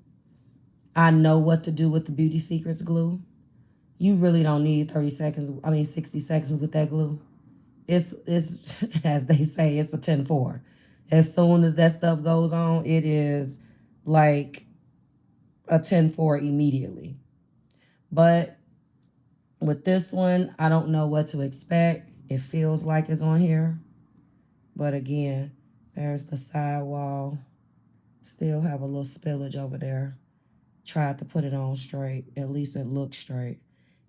I know what to do with the Beauty Secrets glue. You really don't need 60 seconds with that glue. It's as they say, it's a 10-4. As soon as that stuff goes on, it is like a 10-4 immediately. But with this one, I don't know what to expect. It feels like it's on here. But again, there's the side wall. Still have a little spillage over there. Tried to put it on straight. At least it looks straight.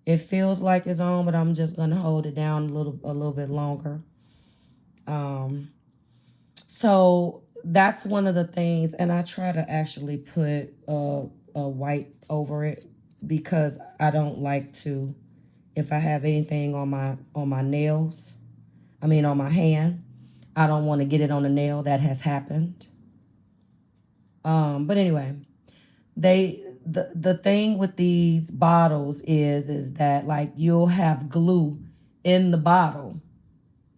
It feels like it's on, but I'm just going to hold it down a little bit longer. So that's one of the things. And I try to actually put a white over it because I don't like to, if I have anything on my nails, on my hand, I don't want to get it on a nail. That has happened. But anyway, The thing with these bottles is that like you'll have glue in the bottle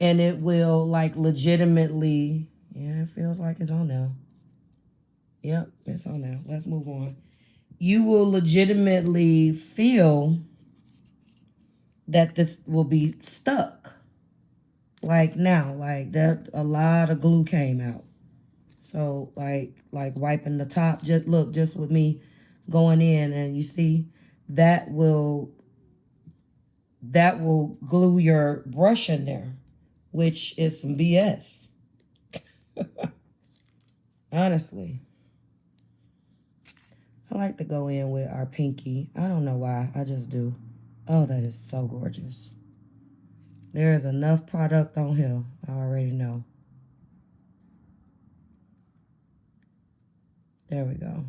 and it will like legitimately, yeah, it feels like it's on now. Yep, it's on now. Let's move on. You will legitimately feel that this will be stuck. Like now, like that a lot of glue came out. So like wiping the top, just look, just with me going in, and you see that will glue your brush in there, which is some BS. Honestly. I like to go in with our pinky. I don't know why. I just do. Oh, that is so gorgeous. There is enough product on here. I already know. There we go.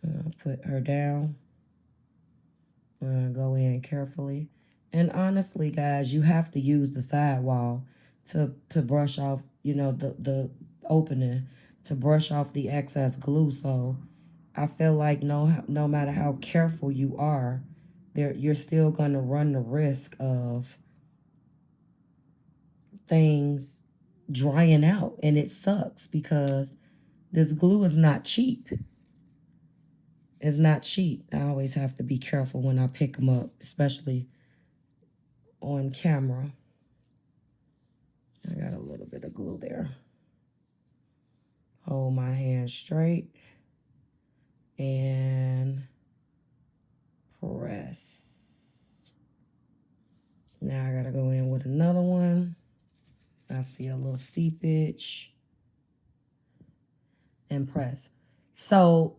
I'll put her down. Go in carefully. And honestly, guys, you have to use the sidewall to brush off, you know, the opening to brush off the excess glue. So I feel like no matter how careful you are, you're still going to run the risk of things drying out, and it sucks because this glue is not cheap. It's not cheap. I always have to be careful when I pick them up, especially on camera. I got a little bit of glue there. Hold my hand straight and press. Now I gotta go in with another one. I see a little seepage and press. So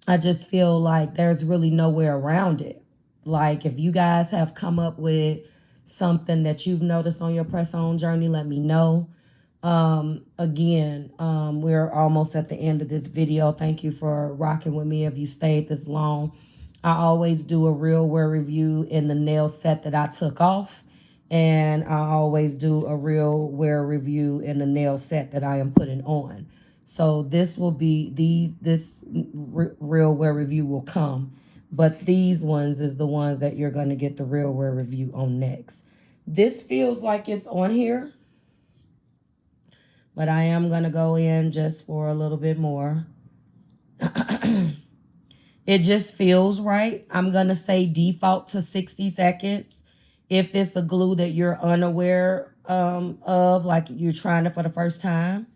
I just feel like there's really nowhere around it. Like if you guys have come up with something that you've noticed on your press-on journey, let me know. Again, we're almost at the end of this video. Thank you for rocking with me if you stayed this long. I always do a real wear review in the nail set that I took off. And I always do a real wear review in the nail set that I am putting on. So this will be this real wear review will come. But these ones is the ones that you're going to get the real wear review on next. This feels like it's on here. But I am going to go in just for a little bit more. It just feels right. I'm going to say default to 60 seconds. If it's a glue that you're unaware of, like you're trying it for the first time.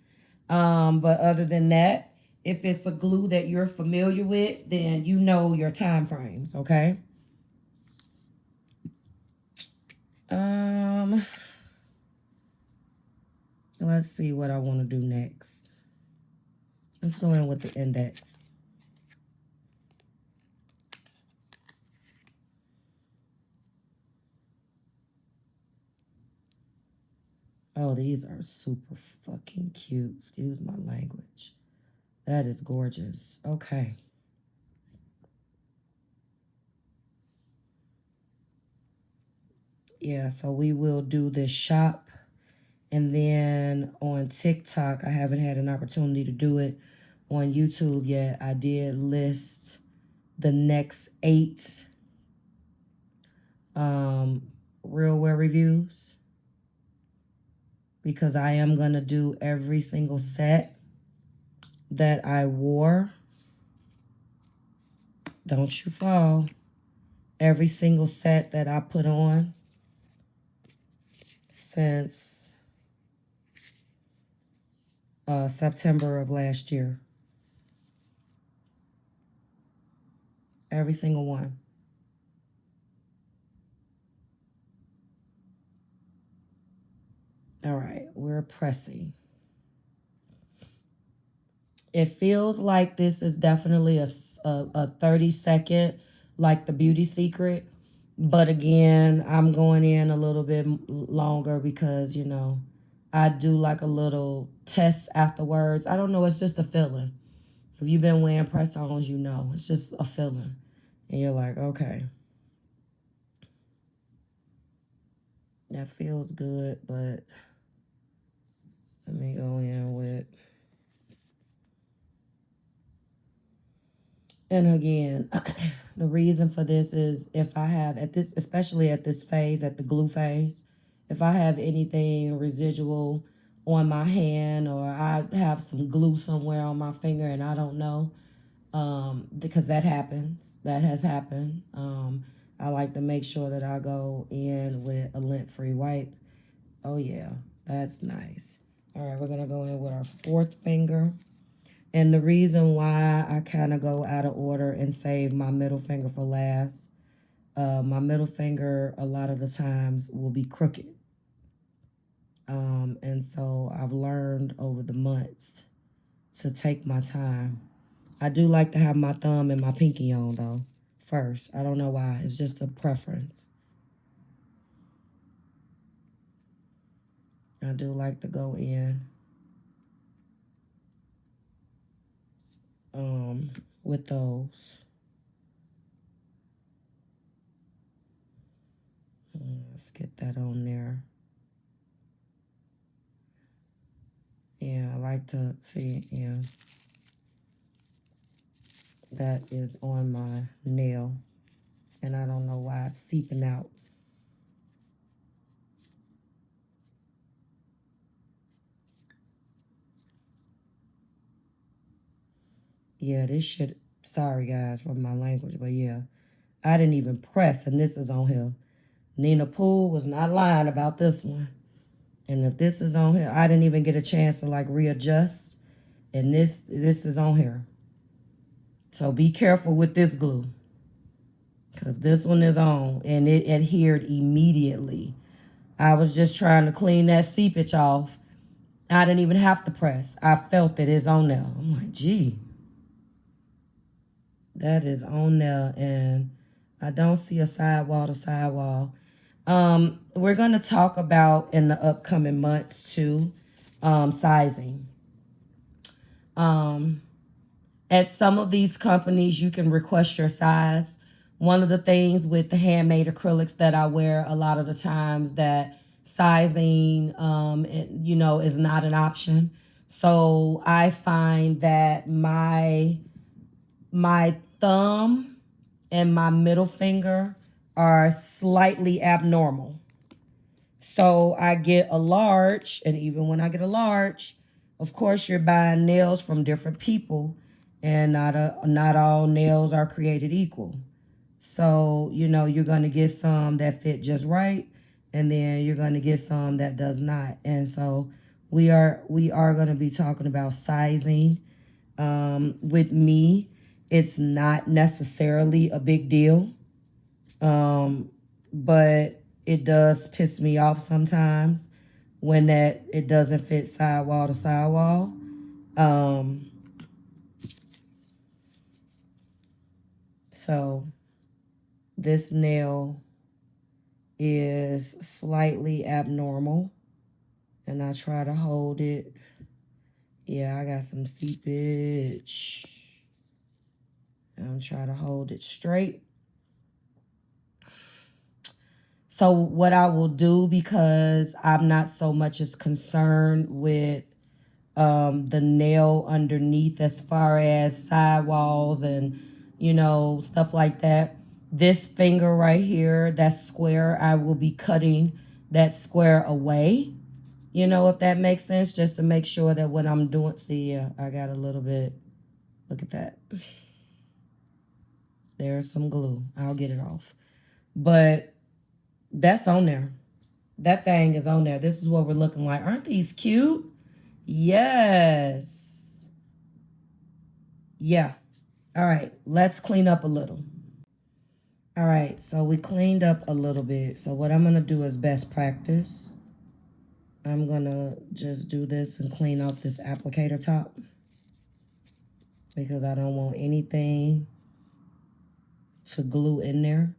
But other than that, if it's a glue that you're familiar with, then you know your time frames, okay? Let's see what I want to do next. Let's go in with the index. Oh, these are super fucking cute. Excuse my language. That is gorgeous. Okay. Yeah, so we will do this shop. And then on TikTok, I haven't had an opportunity to do it on YouTube yet. I did list the next 8 real wear reviews because I am going to do every single set that I wore. Don't you fall. Every single set that I put on since September of last year. Every single one. All right, we're pressing. It feels like this is definitely a 30-second, like the Beauty Secret. But again, I'm going in a little bit longer because, you know, I do like a little test afterwards. I don't know. It's just a feeling. If you've been wearing press-ons, you know. It's just a feeling. And you're like, okay. That feels good, but let me go in with And again, the reason for this is if I have at this, especially at this phase, at the glue phase, if I have anything residual on my hand or I have some glue somewhere on my finger and I don't know, because that happens, that has happened. I like to make sure that I go in with a lint-free wipe. Oh yeah, that's nice. All right, we're gonna go in with our fourth finger. And the reason why I kind of go out of order and save my middle finger for last, my middle finger a lot of the times will be crooked. And so I've learned over the months to take my time. I do like to have my thumb and my pinky on though first. I don't know why. It's just a preference. I do like to go in with those. Let's get that on there. Yeah, I like to see, yeah. That is on my nail. And I don't know why it's seeping out. Yeah, this shit, sorry guys for my language, but yeah. I didn't even press, and this is on here. Nina Poole was not lying about this one. And if this is on here, I didn't even get a chance to like readjust. And this is on here. So be careful with this glue. Because this one is on, and it adhered immediately. I was just trying to clean that seepage off. I didn't even have to press. I felt that it's on there. I'm like, gee. That is on there, and I don't see a sidewall to sidewall. We're going to talk about in the upcoming months too, sizing. At some of these companies, you can request your size. One of the things with the handmade acrylics that I wear a lot of the times that sizing, is not an option. So I find that my thumb and my middle finger are slightly abnormal. So I get a large, and even when I get a large, of course you're buying nails from different people, and not all nails are created equal. So, you're going to get some that fit just right, and then you're going to get some that does not. And so we are going to be talking about sizing. With me, it's not necessarily a big deal, but it does piss me off sometimes when it doesn't fit sidewall to sidewall. So this nail is slightly abnormal, and I try to hold it. Yeah, I got some seepage. I'm trying to hold it straight. So what I will do, because I'm not so much as concerned with the nail underneath as far as sidewalls and, stuff like that. This finger right here, that square, I will be cutting that square away, if that makes sense, just to make sure that when I'm doing, see, yeah, I got a little bit, look at that. There's some glue. I'll get it off. But that's on there. That thing is on there. This is what we're looking like. Aren't these cute? Yes. Yeah. All right. Let's clean up a little. All right. So we cleaned up a little bit. So what I'm going to do is best practice. I'm going to just do this and clean off this applicator top, because I don't want anything to glue in there,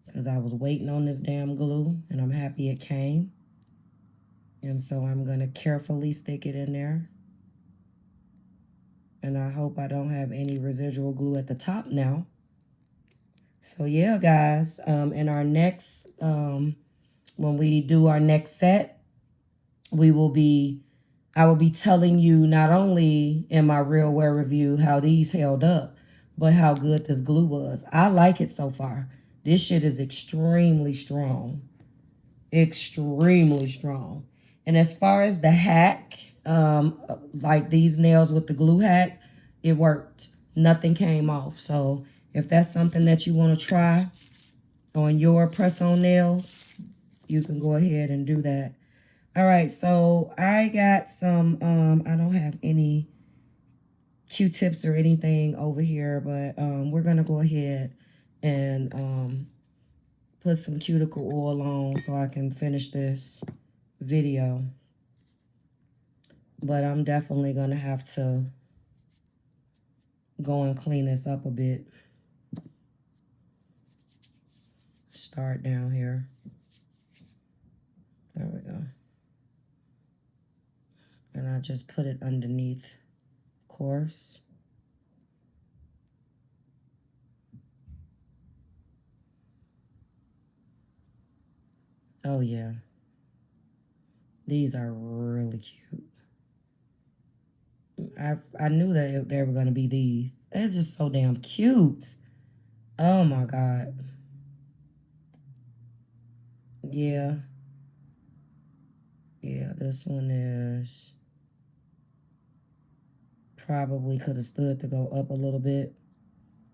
because I was waiting on this damn glue and I'm happy it came. And so I'm going to carefully stick it in there. And I hope I don't have any residual glue at the top now. So yeah, guys, in our next, when we do our next set, I will be telling you not only in my real wear review how these held up, but how good this glue was. I like it so far. This shit is extremely strong. Extremely strong. And as far as the hack, like these nails with the glue hack, it worked. Nothing came off. So if that's something that you want to try on your press-on nails, you can go ahead and do that. All right, so I got some, I don't have any Q-tips or anything over here, but we're going to go ahead and put some cuticle oil on so I can finish this video. But I'm definitely going to have to go and clean this up a bit. Start down here. There we go. And I just put it underneath, of course. Oh, yeah. These are really cute. I knew that they were going to be these. They're just so damn cute. Oh, my God. Yeah. Yeah, this one is probably could have stood to go up a little bit.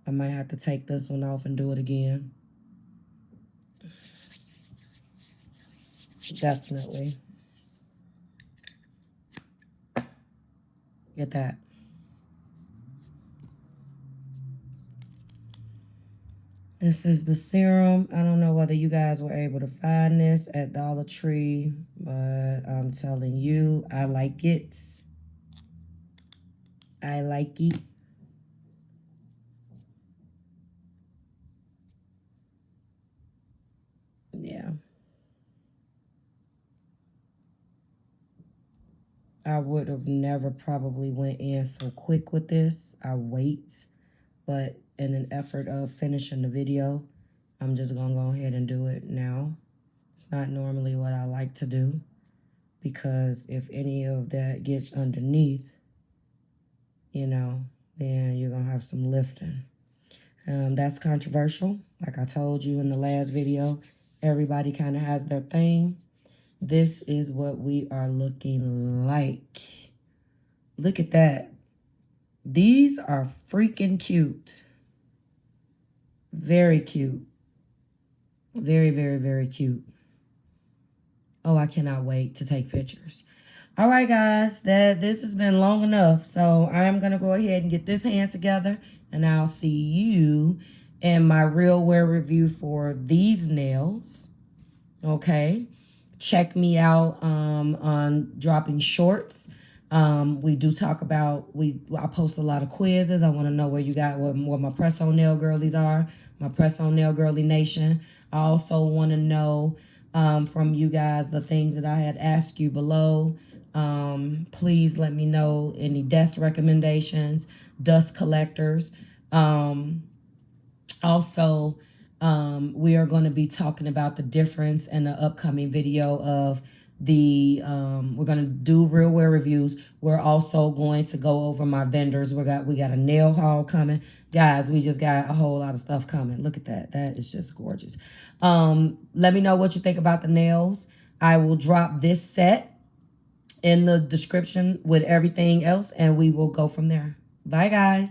I might have to take this one off and do it again. Definitely. Get that. This is the serum. I don't know whether you guys were able to find this at Dollar Tree, but I'm telling you, I like it. I like it. Yeah. I would have never probably went in so quick with this. I wait, but in an effort of finishing the video, I'm just going to go ahead and do it now. It's not normally what I like to do, because if any of that gets underneath, you know, then you're going to have some lifting. That's controversial. Like I told you in the last video, everybody kind of has their thing. This is what we are looking like. Look at that. These are freaking cute. Very cute. Very, very, very cute. Oh, I cannot wait to take pictures. All right, guys, this has been long enough. So I'm going to go ahead and get this hand together, and I'll see you in my real wear review for these nails. Okay. Check me out on dropping shorts. We do talk about, I post a lot of quizzes. I want to know where you got, what my press-on nail girlies are, my press-on nail girly nation. I also want to know from you guys the things that I had asked you below. Please let me know any desk recommendations, dust collectors. Also, we are going to be talking about the difference in the upcoming video of the, we're going to do real wear reviews. We're also going to go over my vendors. We got a nail haul coming. Guys, we just got a whole lot of stuff coming. Look at that. That is just gorgeous. Let me know what you think about the nails. I will drop this set in the description with everything else, and we will go from there. Bye, guys.